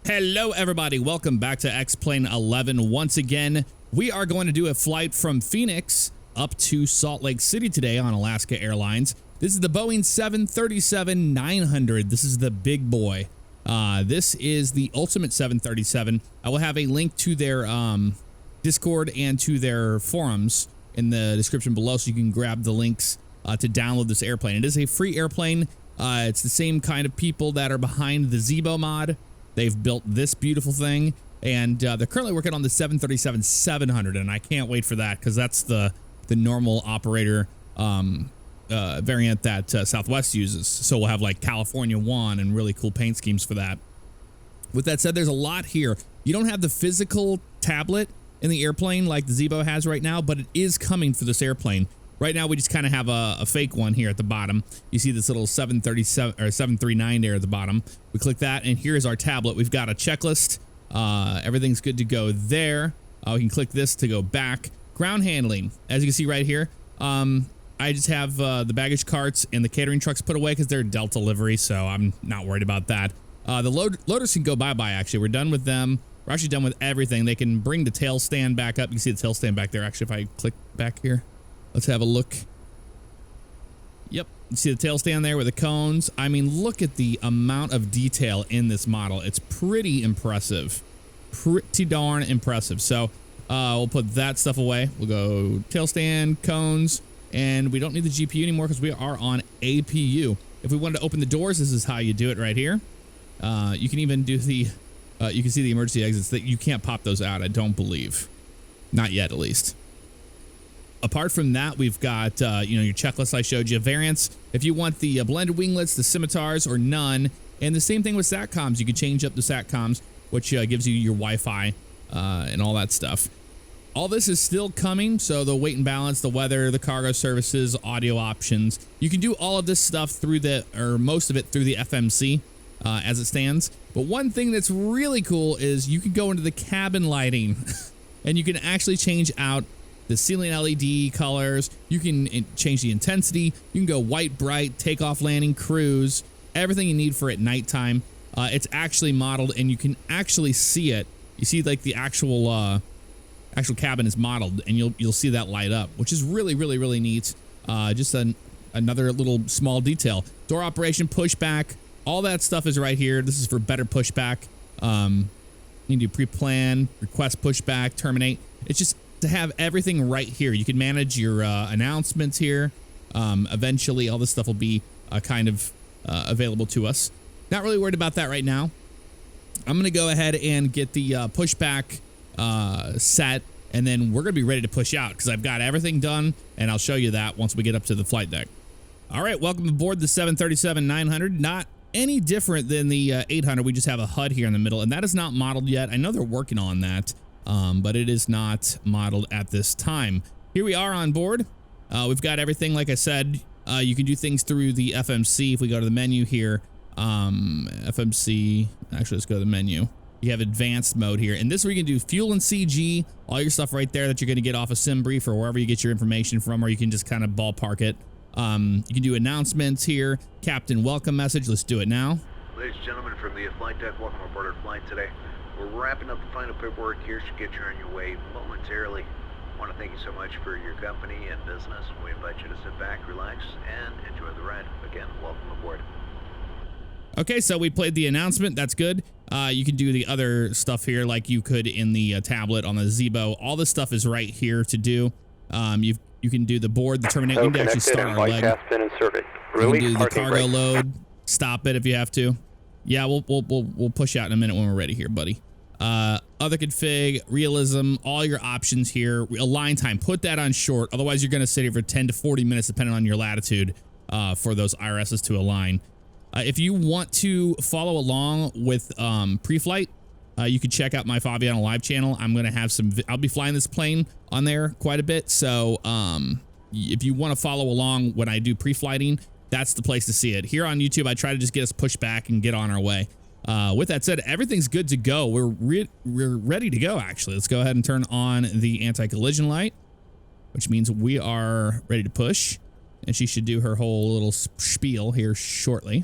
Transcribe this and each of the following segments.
Hello everybody, welcome back to X-Plane 11. Once again, we are going to do a flight from Phoenix up to Salt Lake City today on Alaska Airlines. This is the Boeing 737-900. This is the big boy. This is the ultimate 737. I will have a link to their Discord and to their forums in the description below, so you can grab the links to download this airplane. It is a free airplane. It's the same kind of people that are behind the Zebo mod. They've built this beautiful thing, and they're currently working on the 737-700, and I can't wait for that because that's the normal operator variant that Southwest uses. So we'll have like California 1 and really cool paint schemes for that. With that said, there's a lot here. You don't have the physical tablet in the airplane like the Zebo has right now, but it is coming for this airplane. Right now, we just kind of have a fake one here at the bottom. You see this little 737 or 739 there at the bottom. We click that, and here's our tablet. We've got a checklist. Everything's good to go there. We can click this to go back. Ground handling, as you can see right here. I just have the baggage carts and the catering trucks put away because they're Delta livery, so I'm not worried about that. The loaders can go bye-bye, actually. We're done with them. We're actually done with everything. They can bring the tail stand back up. You can see the tail stand back there. Actually, if I click back here. Let's have a look. Yep, you see the tail stand there with the cones. I mean, look at the amount of detail in this model. It's pretty impressive. Pretty darn impressive. So we'll put that stuff away. We'll go tail stand, cones, and we don't need the GPU anymore because we are on APU. If we wanted to open the doors, this is how you do it right here. You can even do the, you can see the emergency exits. That you can't pop those out, I don't believe. Not yet, at least. Apart from that, we've got, your checklist I showed you. Variants, if you want the blended winglets, the scimitars, or none. And the same thing with SATCOMs. You can change up the SATCOMs, which gives you your Wi-Fi and all that stuff. All this is still coming, so the weight and balance, the weather, the cargo services, audio options. You can do all of this stuff through most of it through the FMC as it stands. But one thing that's really cool is you can go into the cabin lighting and you can actually change out the ceiling LED colors. You can change the intensity. You can go white, bright, takeoff, landing, cruise, everything you need for at nighttime. It's actually modeled, and you can actually see it. You see, like, the actual cabin is modeled, and you'll see that light up, which is really, really, really neat. Just another little small detail. Door operation, pushback, all that stuff is right here. This is for better pushback. You can do pre-plan, request pushback, terminate. It's just to have everything right here. You can manage your announcements here. Eventually, all this stuff will be kind of available to us. Not really worried about that right now. I'm going to go ahead and get the pushback set, and then we're going to be ready to push out because I've got everything done, and I'll show you that once we get up to the flight deck. All right, welcome aboard the 737-900. Not any different than the 800. We just have a HUD here in the middle, and that is not modeled yet. I know they're working on that. But it is not modeled at this time. Here we are on board. We've got everything, like I said. You can do things through the FMC. If we go to the menu here, FMC, actually, let's go to the menu. You have advanced mode here. And this is where you can do fuel and CG, all your stuff right there that you're going to get off of SimBrief or wherever you get your information from, or you can just kind of ballpark it. You can do announcements here. Captain welcome message. Let's do it now. Ladies and gentlemen, from the flight deck, welcome aboard our flight today. We're wrapping up the final paperwork here, should get you on your way momentarily. I want to thank you so much for your company and business. We invite you to sit back, relax, and enjoy the ride. Again, welcome aboard. Okay, so we played the announcement. That's good. You can do the other stuff here like you could in the tablet on the Zebo. All this stuff is right here to do. You can do the board, the terminate. We can actually start our leg. You can do the cargo load. Stop it if you have to. Yeah, we'll push out in a minute when we're ready here, buddy. Other config, realism, all your options here. Align time, put that on short. Otherwise, you're going to sit here for 10 to 40 minutes, depending on your latitude, for those IRSs to align. If you want to follow along with pre-flight, you can check out my Fabiano Live channel. I'm going to have I'll be flying this plane on there quite a bit. So if you want to follow along when I do pre-flighting, that's the place to see it. Here on YouTube, I try to just get us pushed back and get on our way. With that said, everything's good to go. We're ready to go, actually. Let's go ahead and turn on the anti-collision light, which means we are ready to push. And she should do her whole little spiel here shortly.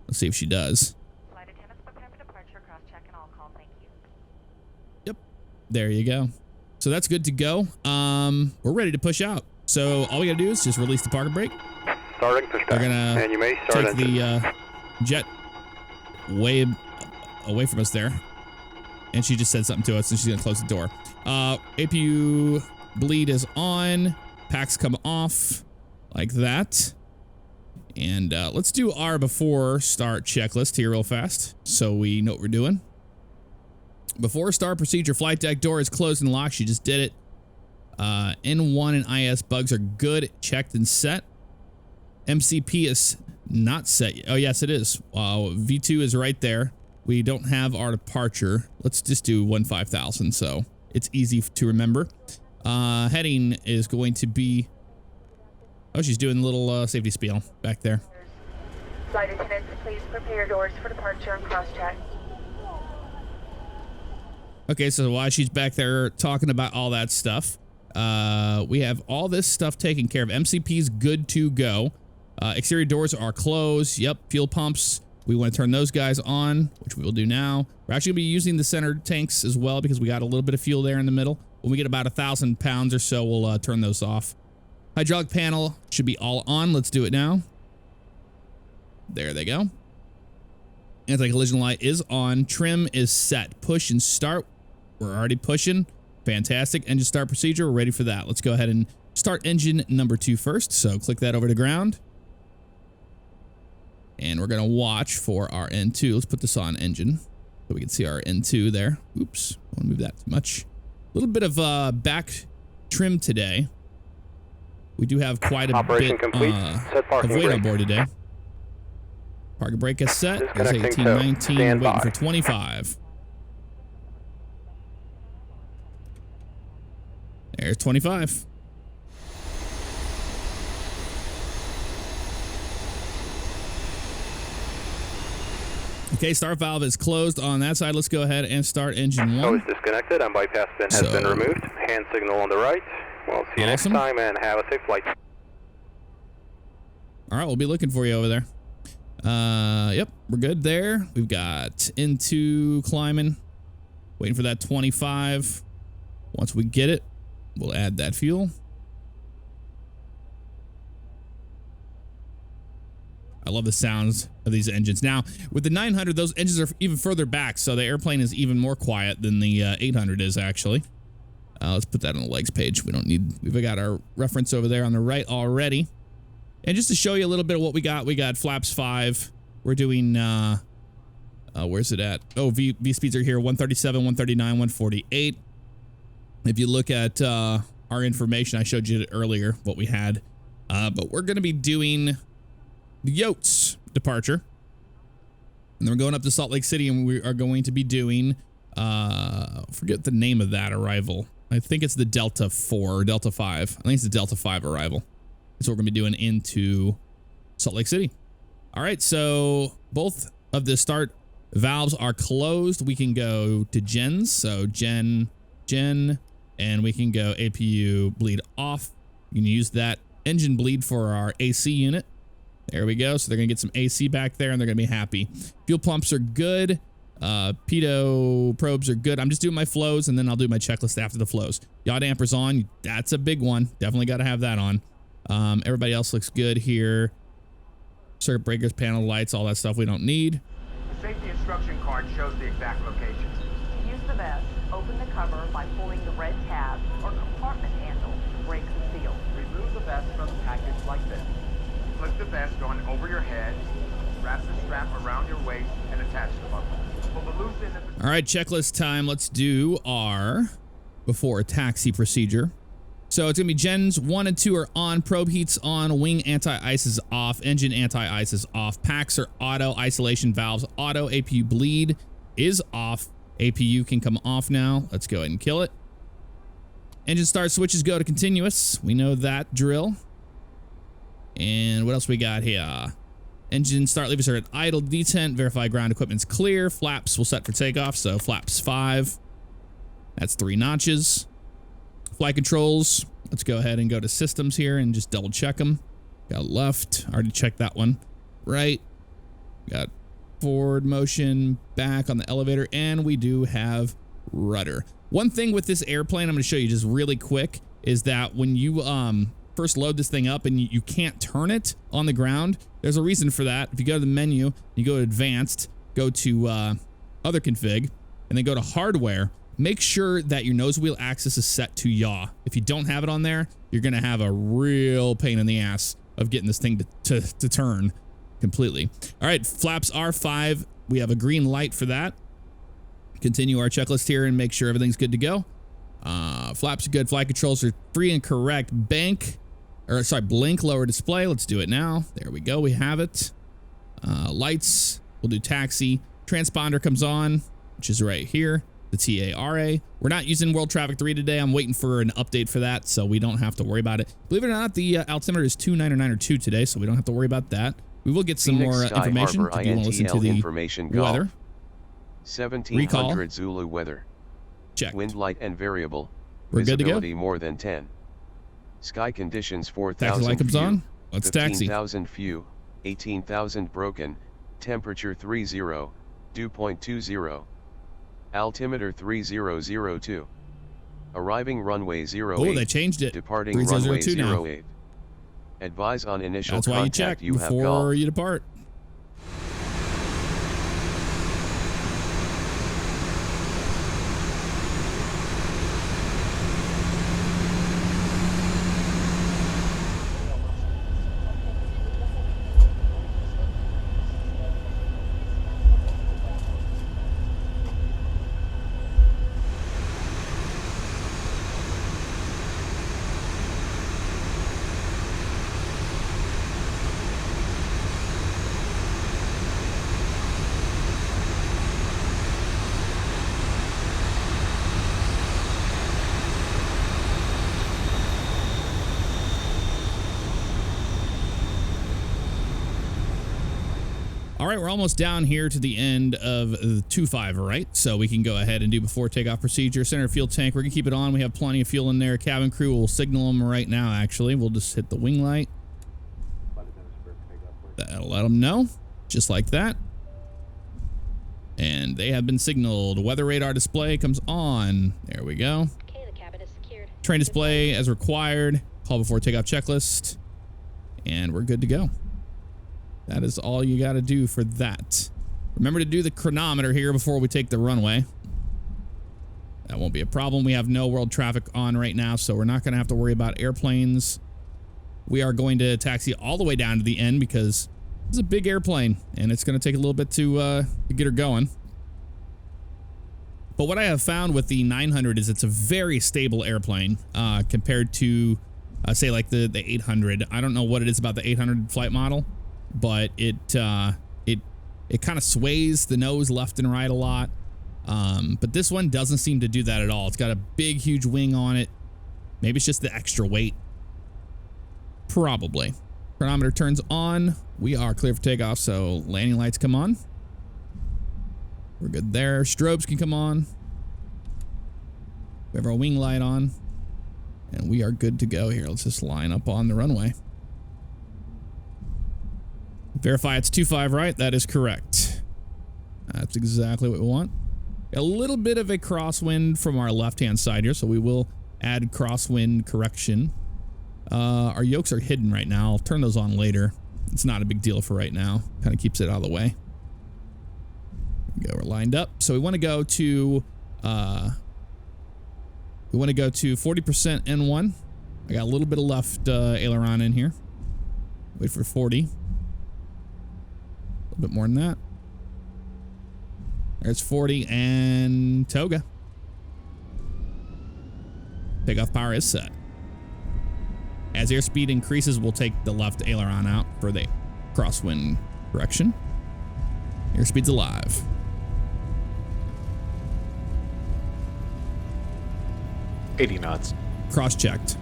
Let's see if she does. Flight attendants prepare for departure, cross-check and all Yep. There you go. So that's good to go. We're ready to push out. So all we gotta do is just release the parking brake. Starting push back. We're gonna and you may start take the jet way away from us there. And she just said something to us, and she's gonna close the door. APU bleed is on. Packs come off like that. And let's do our before start checklist here real fast so we know what we're doing. Before start procedure, flight deck door is closed and locked. She just did it. N1 and IS bugs are good, checked and set. MCP is not set yet. Oh, yes, it is. V2 is right there. We don't have our departure. Let's just do 15,000 so it's easy to remember. Heading is going to be... Oh, she's doing a little safety spiel back there. Flight attendants, please prepare doors for departure and cross-check. Okay, so while she's back there talking about all that stuff, we have all this stuff taken care of. MCP's good to go. Exterior doors are closed. Yep, fuel pumps. We want to turn those guys on, which we will do now. We're actually going to be using the center tanks as well because we got a little bit of fuel there in the middle. When we get about 1,000 pounds or so, we'll turn those off. Hydraulic panel should be all on. Let's do it now. There they go. Anti-collision light is on. Trim is set. Push and start. We're already pushing. Fantastic. Engine start procedure. We're ready for that. Let's go ahead and start engine number 2 first. So click that over to ground. And we're going to watch for our N2. Let's put this on engine so we can see our N2 there. Oops. I don't move that too much. A little bit of back trim today. We do have quite a Operation bit complete. Set of weight brake. on board today. Parking brake is set. There's Disconnecting 18, tow. 19, Stand waiting by. for 25. There's 25. Okay, start valve is closed on that side. Let's go ahead and start engine Tow 1. is disconnected and bypass pin has been removed. Hand signal on the right. We'll see you next Awesome. time and have a safe flight. All right, we'll be looking for you over there. Yep, we're good there. We've got into climbing, waiting for that 25. Once we get it, we'll add that fuel. I love the sounds of these engines. Now, with the 900, those engines are even further back, so the airplane is even more quiet than the 800 is, actually. Let's put that on the legs page. We've got our reference over there on the right already. And just to show you a little bit of what we got flaps 5. We're doing, where's it at? Oh, V speeds are here, 137, 139, 148. If you look at our information, I showed you earlier what we had. But we're going to be doing the Yotes departure. And then we're going up to Salt Lake City, and we are going to be doing, forget the name of that arrival. I think it's the Delta 4 or Delta 5. I think it's the Delta 5 arrival. That's what we're going to be doing into Salt Lake City. All right, so both of the start valves are closed. We can go to gens. So gen, and we can go APU bleed off. You can use that engine bleed for our AC unit. There we go. So they're going to get some AC back there, and they're going to be happy. Fuel pumps are good. Pitot probes are good. I'm just doing my flows, and then I'll do my checklist after the flows. Yaw damper's on. That's a big one. Definitely got to have that on. Everybody else looks good here. Circuit breakers, panel lights, all that stuff we don't need. The safety instruction card shows the exact locations. To use the vest, open the cover by pulling the red tab or compartment handle to break the seal. Remove the vest from the package like this. Flip the vest on over your head, wrap the strap around your waist, and attach the buckle. Pull the loose end of the... All right, checklist time. Let's do our before taxi procedure. So it's going to be gens 1 and 2 are on, probe heats on, wing anti-ice is off, engine anti-ice is off, packs are auto, isolation valves auto, APU bleed is off. APU can come off now. Let's go ahead and kill it. Engine start switches go to continuous. We know that drill. And what else we got here? Engine start levers are at idle, detent, verify ground equipment's clear. Flaps will set for takeoff, so flaps 5. That's 3 notches. Flight controls, let's go ahead and go to systems here and just double check them. Got left, already checked that one. Right, got forward motion, back on the elevator, and we do have rudder. One thing with this airplane I'm going to show you just really quick is that when you first load this thing up and you can't turn it on the ground, there's a reason for that. If you go to the menu, you go to advanced, go to other config, and then go to hardware, make sure that your nose wheel axis is set to yaw. If you don't have it on there, you're going to have a real pain in the ass of getting this thing to turn completely. All right, flaps are 5. We have a green light for that. Continue our checklist here and make sure everything's good to go. Flaps are good. Flight controls are 3 and correct. Blink lower display. Let's do it now. There we go. We have it. Lights. We'll do taxi. Transponder comes on, which is right here. The TARA. We're not using World Traffic 3 today. I'm waiting for an update for that, so we don't have to worry about it. Believe it or not, the altimeter is 2992 today, so we don't have to worry about that. We will get some more information if you want to listen to the weather. 1700 Zulu weather. Check. Wind light and variable. We're good to go. Visibility more than 10. Sky conditions 4,000 Taxi light comes few, on. Let's taxi. 15,000 few, 18,000 broken. Temperature 30, dew point 20. Altimeter 3002. Arriving runway 08. Oh, they changed it. Departing runway 08. Now. Advise on initial That's why you check before you depart. All right, we're almost down here to the end of the 2.5, right? So we can go ahead and do before takeoff procedure. Center fuel tank, we're gonna keep it on. We have plenty of fuel in there. Cabin crew will signal them right now, actually. We'll just hit the wing light. That'll let them know, just like that. And they have been signaled. Weather radar display comes on. There we go. Okay, the cabin is secured. Train display as required. Call before takeoff checklist. And we're good to go. That is all you got to do for that. Remember to do the chronometer here before we take the runway. That won't be a problem. We have no world traffic on right now, so we're not going to have to worry about airplanes. We are going to taxi all the way down to the end because it's a big airplane and it's going to take a little bit to get her going. But what I have found with the 900 is it's a very stable airplane compared to, say, like the 800. I don't know what it is about the 800 flight model, but it kind of sways the nose left and right a lot. But this one doesn't seem to do that at all. It's got a big, huge wing on it. Maybe it's just the extra weight. Probably. Chronometer turns on. We are clear for takeoff, so landing lights come on. We're good there. Strobes can come on. We have our wing light on. And we are good to go here. Let's just line up on the runway. Verify it's 2.5, right? That is correct. That's exactly what we want. A little bit of a crosswind from our left-hand side here, so we will add crosswind correction. Our yokes are hidden right now. I'll turn those on later. It's not a big deal for right now. Kind of keeps it out of the way. There we go, we're lined up. So we want to go to 40% N1. I got a little bit of left aileron in here. Wait for 40. A little bit more than that. There's 40 and toga. Takeoff power is set. As airspeed increases, we'll take the left aileron out for the crosswind correction. Airspeed's alive. $80 knots. Cross-checked.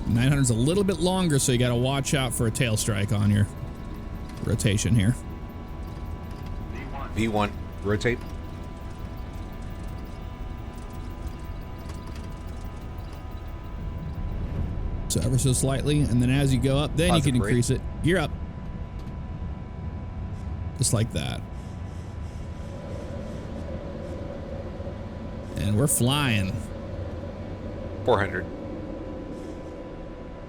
$900's a little bit longer, so you got to watch out for a tail strike on your rotation here. V1, rotate. So ever so slightly, and then as you go up, then you can increase it. Gear up. Just like that. And we're flying. 400.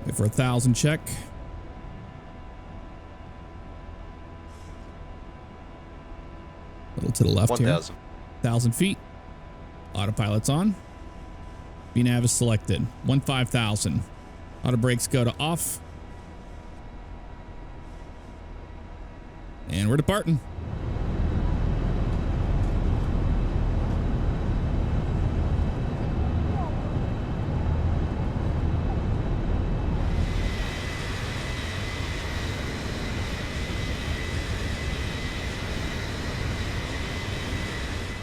Wait for 1,000 check. A little to the left 1,000. here. 1,000 feet. Autopilot's on. VNAV is selected. 15,000. Auto brakes go to off. And we're departing.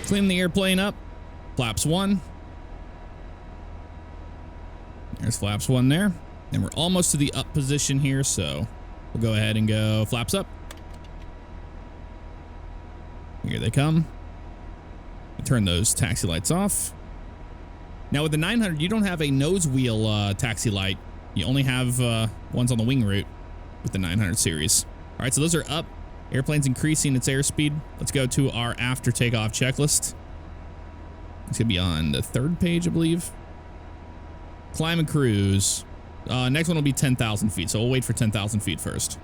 Clean the airplane up. Flaps 1. There's flaps 1 there. And we're almost to the up position here, so we'll go ahead and go flaps up. Here they come. Turn those taxi lights off. Now with the 900, you don't have a nose wheel taxi light. You only have ones on the wing root with the 900 series. All right, so those are up. Airplane's increasing its airspeed. Let's go to our after takeoff checklist. It's gonna be on the 3rd page, I believe. Climb and cruise. Next one will be 10,000 feet, so we'll wait for 10,000 feet first.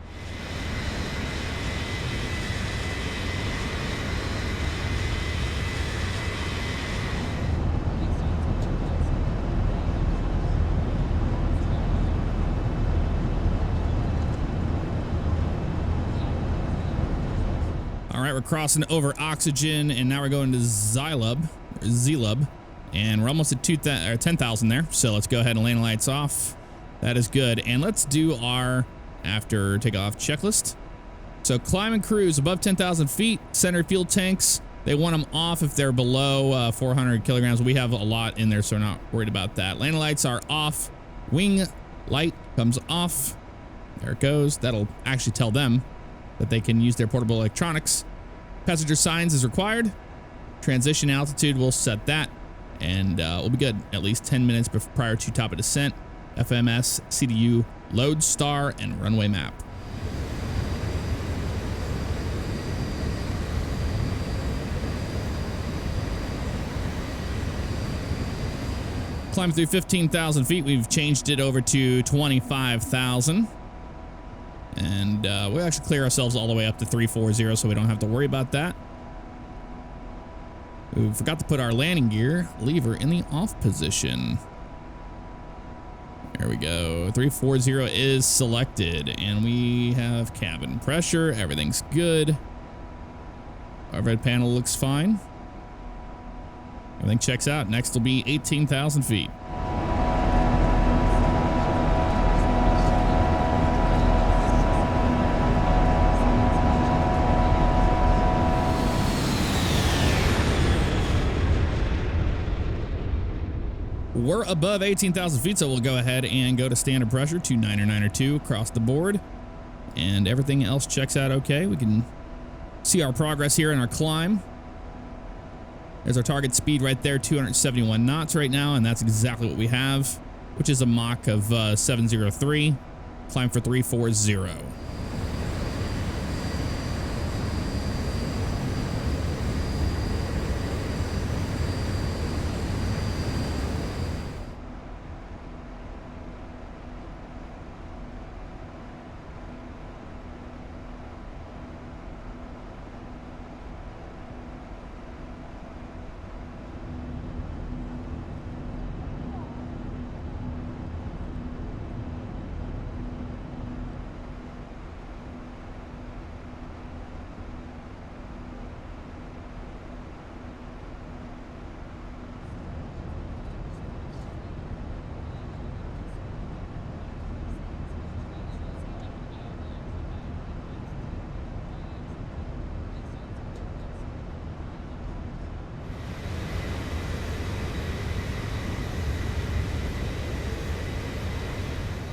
All right, we're crossing over oxygen, and now we're going to Zlub, and we're almost at 10,000 there. So let's go ahead and land lights off. That is good. And let's do our after takeoff checklist. So climb and cruise above 10,000 feet. Center fuel tanks, they want them off if they're below 400 kilograms. We have a lot in there, so we're not worried about that. Landing lights are off. Wing light comes off. There it goes. That'll actually tell them that they can use their portable electronics. Passenger signs is required. Transition altitude, we'll set that. And we'll be good at least 10 minutes prior to top of descent. FMS, CDU, load star, and runway map. Climb through 15,000 feet. We've changed it over to 25,000. And we'll actually clear ourselves all the way up to 340, so we don't have to worry about that. We forgot to put our landing gear lever in the off position. There we go. 340 is selected, and we have cabin pressure. Everything's good. Our red panel looks fine. Everything checks out. Next will be 18,000 feet. We're above 18,000 feet, so we'll go ahead and go to standard pressure to 992 across the board. And everything else checks out okay. We can see our progress here in our climb. There's our target speed right there, 271 knots right now, and that's exactly what we have, which is a Mach of 703. Climb for 340.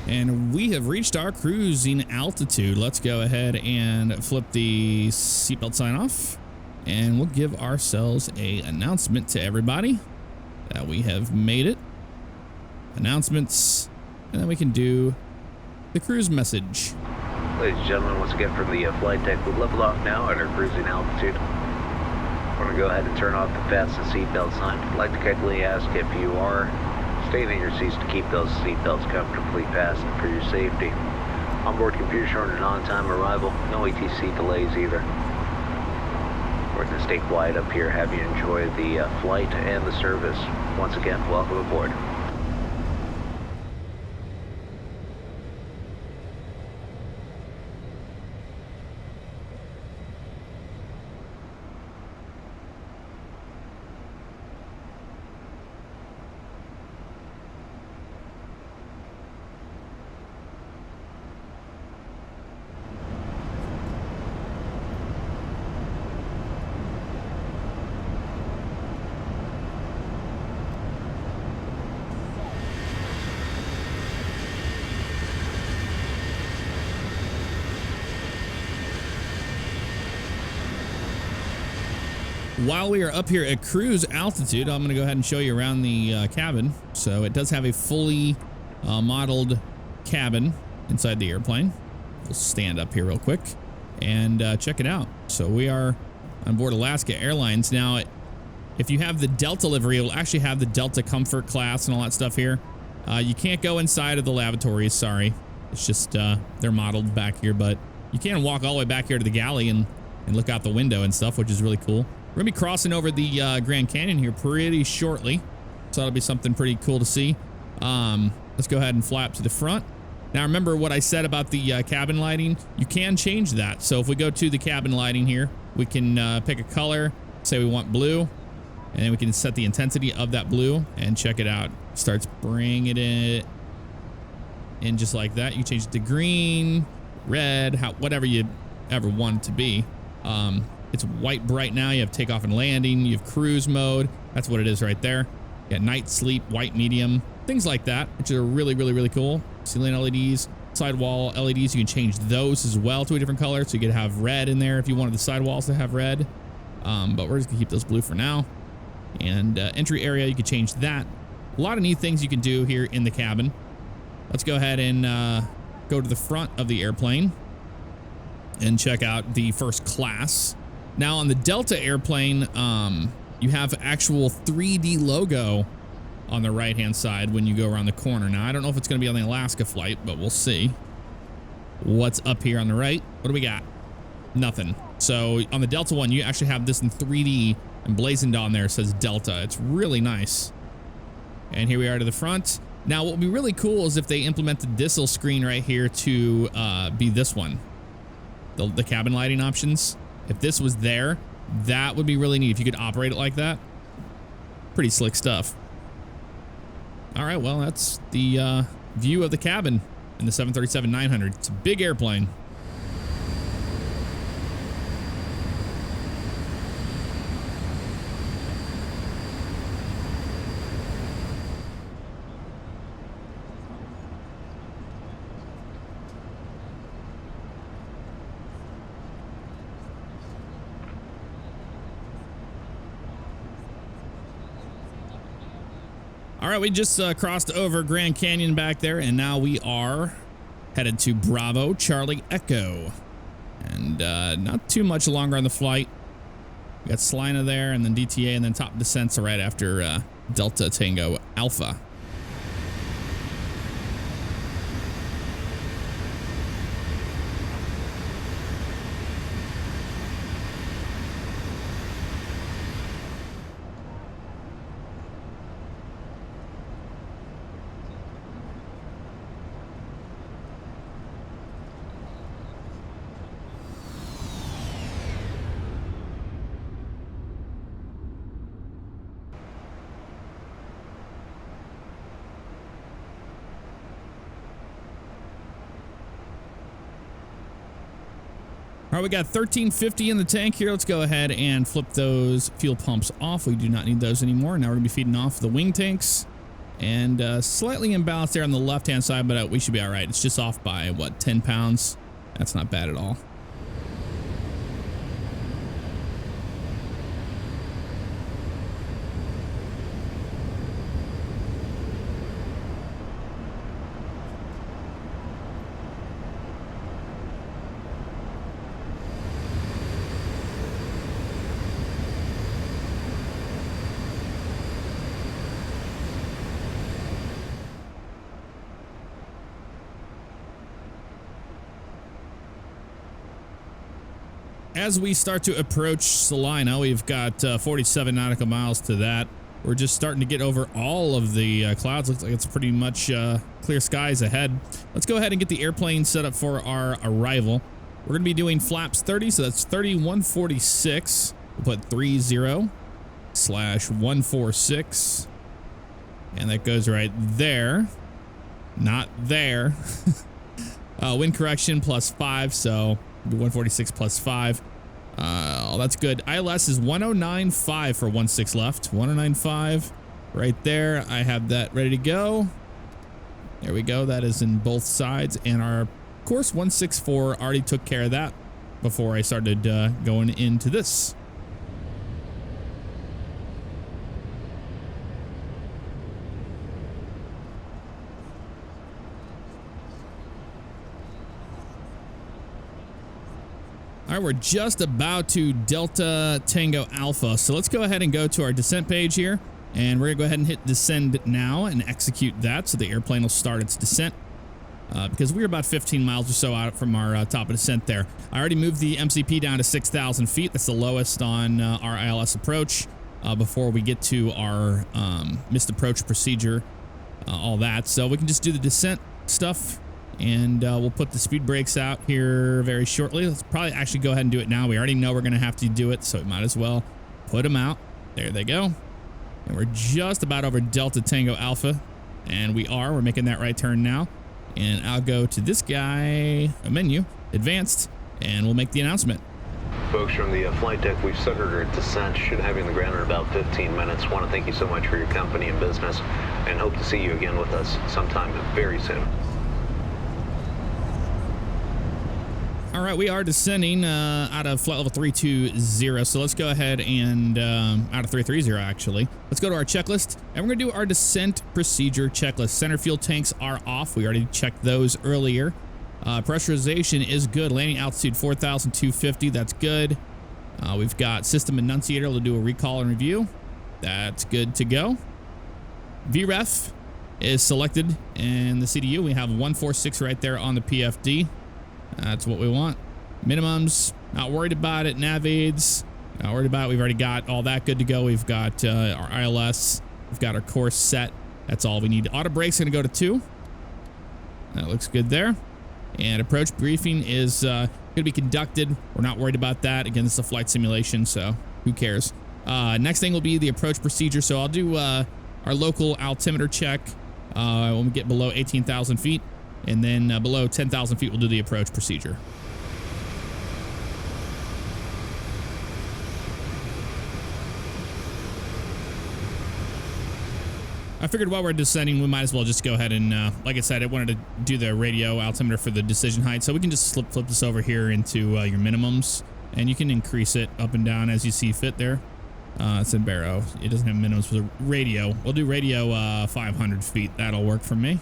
And we have reached our cruising altitude. Let's go ahead and flip the seatbelt sign off, and we'll give ourselves a announcement to everybody that we have made it. Announcements. and then we can do the cruise message. Ladies and gentlemen, once again from the flight deck, we've leveled off now at our cruising altitude. We're going to go ahead and turn off the fasten seatbelt sign. I'd like to kindly ask if you are staying in your seats to keep those seatbelts comfortably fastened for your safety. Onboard computer showing an on-time arrival, no ATC delays either. We're going to stay quiet up here, have you enjoy the flight and the service. Once again, welcome aboard. While we are up here at cruise altitude, I'm going to go ahead and show you around the cabin. So it does have a fully modeled cabin inside the airplane. We'll stand up here real quick and check it out. So we are on board Alaska Airlines. Now, if you have the Delta livery, it will actually have the Delta Comfort class and all that stuff here. You can't go inside of the lavatories, sorry. It's just they're modeled back here, but you can walk all the way back here to the galley and look out the window and stuff, which is really cool. We're going to be crossing over the Grand Canyon here pretty shortly, so that'll be something pretty cool to see. Let's go ahead and fly up to the front. Now, remember what I said about the cabin lighting? You can change that. So if we go to the cabin lighting here, we can pick a color, say we want blue, and then we can set the intensity of that blue and check it out. Starts bringing it in just like that. You can change it to green, red, whatever you ever want it to be. It's white bright now. You have takeoff and landing. You have cruise mode. That's what it is right there. You got night, sleep, white, medium, things like that, which are really, really, really cool. Ceiling LEDs, sidewall LEDs. You can change those as well to a different color. So you could have red in there if you wanted the sidewalls to have red. But we're just gonna keep those blue for now. And entry area, you can change that. A lot of neat things you can do here in the cabin. Let's go ahead and go to the front of the airplane and check out the first class. Now on the Delta airplane, you have actual 3D logo on the right-hand side when you go around the corner. Now, I don't know if it's going to be on the Alaska flight, but we'll see. What's up here on the right? What do we got? Nothing. So on the Delta one, you actually have this in 3D emblazoned on there. It says Delta. It's really nice. And here we are to the front. Now, what would be really cool is if they implemented this little screen right here to be this one. The cabin lighting options. If this was there, that would be really neat if you could operate it like that. Pretty slick stuff. All right, well, that's the view of the cabin in the 737-900. It's a big airplane. All right, we just crossed over Grand Canyon back there, and now we are headed to Bravo Charlie Echo. And not too much longer on the flight. We got Salina there, and then DTA, and then top descents right after Delta Tango Alpha. All right, we got 1350 in the tank here. Let's go ahead and flip those fuel pumps off. We do not need those anymore. Now we're gonna be feeding off the wing tanks, and slightly imbalanced there on the left-hand side, but we should be all right. It's just off by what, 10 pounds? That's not bad at all. As we start to approach Salina, we've got 47 nautical miles to that. We're just starting to get over all of the clouds. Looks like it's pretty much clear skies ahead. Let's go ahead and get the airplane set up for our arrival. We're going to be doing flaps 30, so that's 3146. We'll put 30/146. And that goes right there. Not there. Wind correction +5, so 146 +5. Oh, that's good. ILS is 1095 for 16 left. 1095 right there. I have that ready to go. There we go. That is in both sides. And our course 164 already took care of that before I started going into this. All right, we're just about to Delta Tango Alpha. So let's go ahead and go to our descent page here. And we're going to go ahead and hit descend now and execute that. So the airplane will start its descent because we're about 15 miles or so out from our top of descent there. I already moved the MCP down to 6,000 feet. That's the lowest on our ILS approach before we get to our missed approach procedure, all that. So we can just do the descent stuff. And we'll put the speed brakes out here very shortly. Let's probably actually go ahead and do it now. We already know we're going to have to do it, so we might as well put them out. There they go. And we're just about over Delta Tango Alpha. And we're making that right turn now. And I'll go to this guy, a menu, advanced, and we'll make the announcement. Folks from the flight deck, we've started our descent. Should have you in the ground in about 15 minutes. Want to thank you so much for your company and business, and hope to see you again with us sometime very soon. All right, we are descending out of flight level 320. So let's go ahead and out of 330 actually. Let's go to our checklist, and we're gonna do our descent procedure checklist. Center fuel tanks are off. We already checked those earlier. Pressurization is good. Landing altitude 4,250. That's good. We've got system enunciator. We'll do a recall and review. That's good to go. VREF is selected in the CDU. We have 146 right there on the PFD. That's what we want. Minimums, not worried about it. Nav aids, not worried about it. We've already got all that good to go. We've got our ILS. We've got our course set. That's all we need. Auto brake's going to go to 2. That looks good there. And approach briefing is going to be conducted. We're not worried about that. Again, this is a flight simulation, so who cares? Next thing will be the approach procedure. So I'll do our local altimeter check when we get below 18,000 feet. And then below 10,000 feet, we'll do the approach procedure. I figured while we're descending, we might as well just go ahead and, like I said, I wanted to do the radio altimeter for the decision height. So we can just flip this over here into your minimums, and you can increase it up and down as you see fit there. It's in Barrow. It doesn't have minimums for the radio. We'll do radio 500 feet. That'll work for me.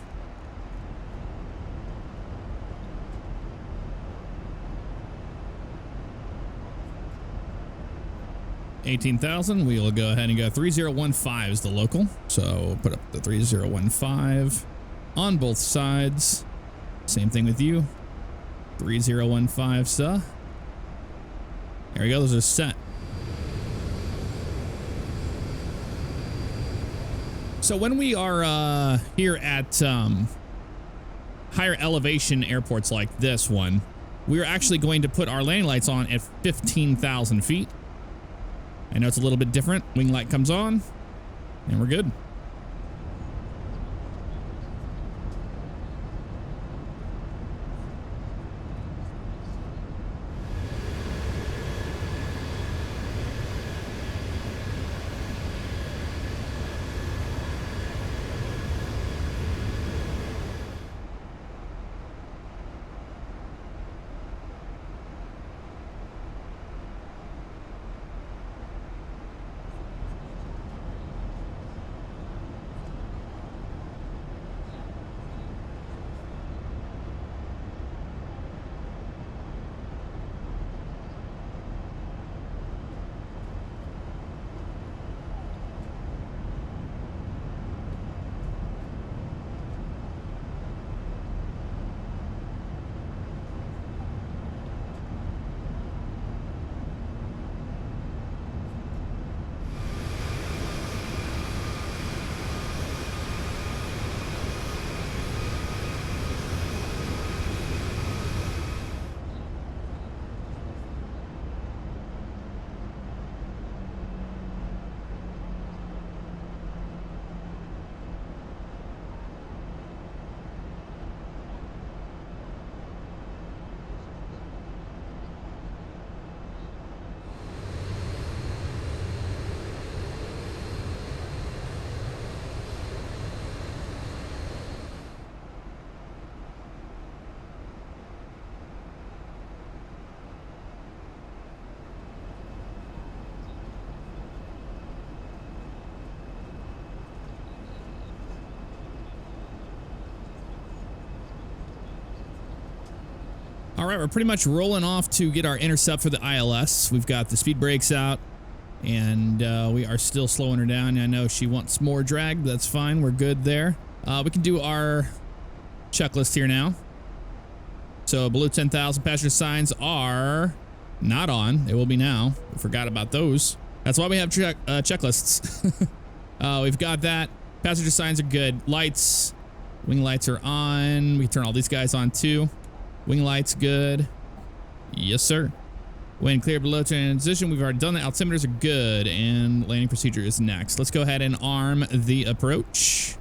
18,000. We will go ahead and go 3015 is the local. So put up the 3015 on both sides. Same thing with you. 3015, sir. There we go. Those are set. So when we are here at higher elevation airports like this one, we're actually going to put our landing lights on at 15,000 feet. I know it's a little bit different. Wing light comes on, and we're good. All right, we're pretty much rolling off to get our intercept for the ILS. We've got the speed brakes out, and we are still slowing her down. I know she wants more drag, but that's fine. We're good there. We can do our checklist here now. So below 10,000 passenger signs are not on. They will be now. We forgot about those. That's why we have checklists. We've got that. Passenger signs are good. Lights, wing lights are on. We can turn all these guys on too. Wing lights good. Yes, sir. Wind clear below transition. We've already done the altimeters are good, and landing procedure is next. Let's go ahead and arm the approach.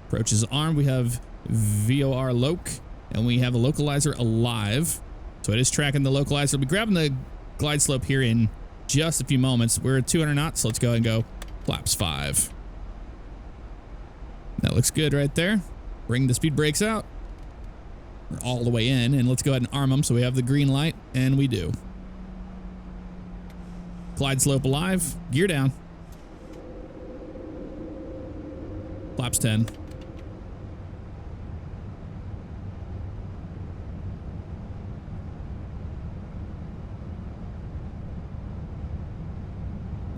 Approach is armed. We have VOR loc, and we have a localizer alive. So it is tracking the localizer. We'll be grabbing the glide slope here in just a few moments. We're at 200 knots. So let's go ahead and go flaps 5. That looks good right there. Bring the speed brakes out. We're all the way in, and let's go ahead and arm them so we have the green light, and we do. Glide slope alive. Gear down. Flaps 10.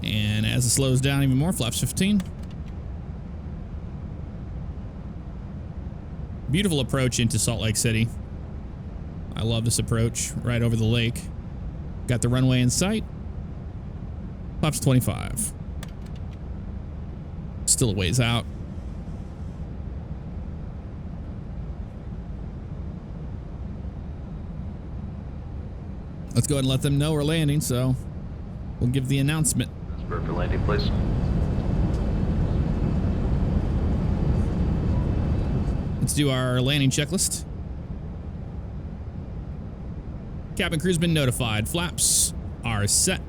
And as it slows down even more, flaps 15. Beautiful approach into Salt Lake City. I love this approach right over the lake. Got the runway in sight. Flaps 25. Still a ways out. Let's go ahead and let them know we're landing, so we'll give the announcement. Prepare for landing, please. Let's do our landing checklist. Cabin crew's been notified. Flaps are set.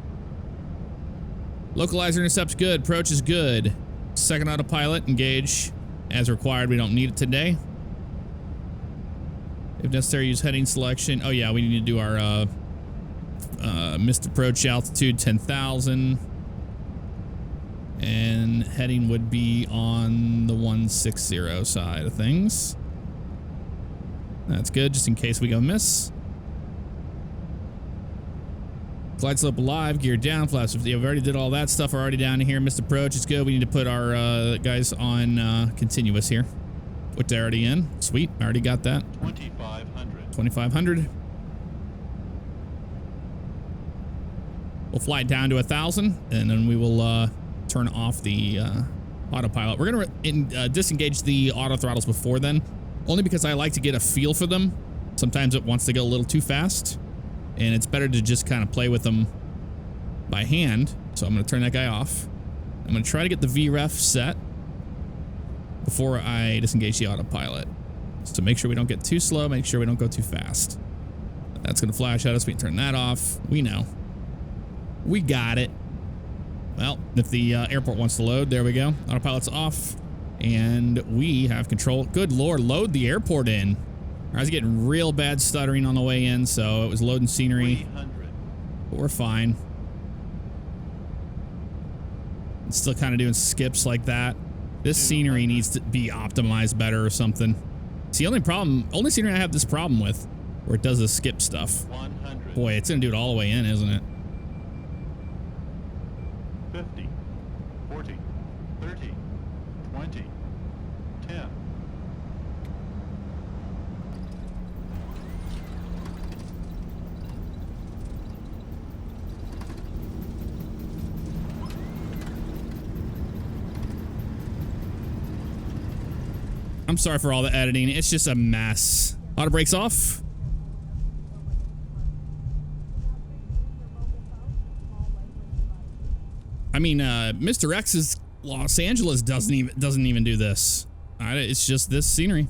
Localizer intercept's good. Approach is good. Second autopilot, engage as required. We don't need it today. If necessary, use heading selection. Oh yeah, we need to do our missed approach altitude 10,000. And heading would be on the 160 side of things. That's good, just in case we go miss. Glide slope alive, gear down, flaps 50. I've already did all that stuff. We're already down here. Missed approach, it's good. We need to put our guys on continuous here, which they're already in. Sweet, I already got that. 2,500. 2,500. We'll fly it down to 1,000, and then we will turn off the autopilot. We're gonna disengage the auto throttles before then, only because I like to get a feel for them. Sometimes it wants to go a little too fast, and it's better to just kind of play with them by hand. So I'm gonna turn that guy off. I'm gonna try to get the VREF set before I disengage the autopilot. So make sure we don't get too slow, make sure we don't go too fast. That's gonna flash at us. We can turn that off. We know. We got it. Well, if the airport wants to load, there we go. Autopilot's off, and we have control. Good Lord, load the airport in. I was getting real bad stuttering on the way in, so it was loading scenery. 300. But we're fine. It's still kind of doing skips like that. This scenery needs to be optimized better or something. It's the only scenery I have this problem with, where it does the skip stuff. 100. Boy, it's gonna do it all the way in, isn't it? 50, 40, 30, 20, 10. I'm sorry for all the editing. It's just a mess. Auto brakes off. I mean, Mr. X's Los Angeles doesn't even do this. It's just this scenery.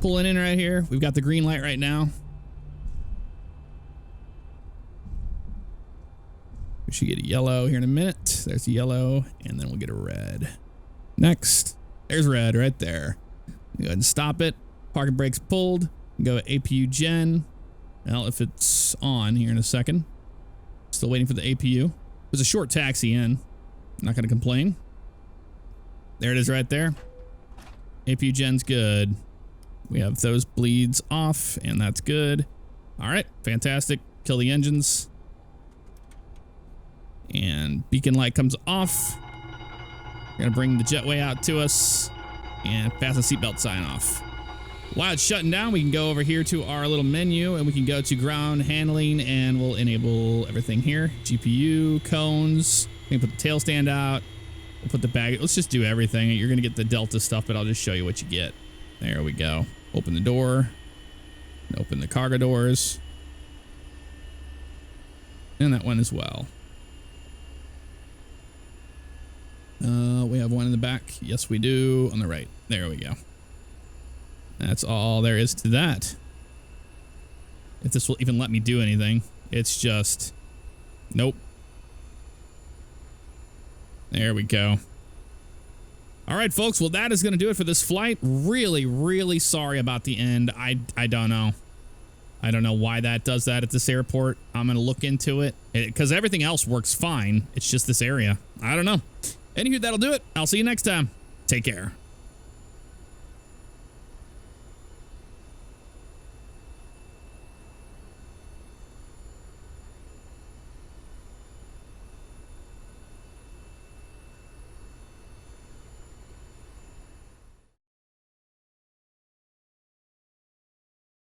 pulling in right here. We've got the green light right now. We should get a yellow here in a minute. There's a yellow, and then we'll get a red. Next, there's red right there. Go ahead and stop it. Parking brake's pulled. Go APU gen. Well, if it's on here in a second. Still waiting for the APU. There's a short taxi in. Not going to complain. There it is right there. APU gen's good. We have those bleeds off, and that's good. All right, fantastic. Kill the engines. And beacon light comes off. We're going to bring the jetway out to us and fasten seatbelt sign off. While it's shutting down, we can go over here to our little menu and we can go to ground handling and we'll enable everything here. GPU, cones, we can put the tail stand out. We'll put the bag. Let's just do everything. You're going to get the Delta stuff, but I'll just show you what you get. There we go. Open the door. Open the cargo doors. And that one as well. We have one in the back. Yes, we do. On the right. There we go. That's all there is to that. If this will even let me do anything. It's just... Nope. There we go. All right, folks. Well, that is going to do it for this flight. Really, really sorry about the end. I don't know. I don't know why that does that at this airport. I'm going to look into it. Because everything else works fine. It's just this area. I don't know. Anywho, that'll do it. I'll see you next time. Take care.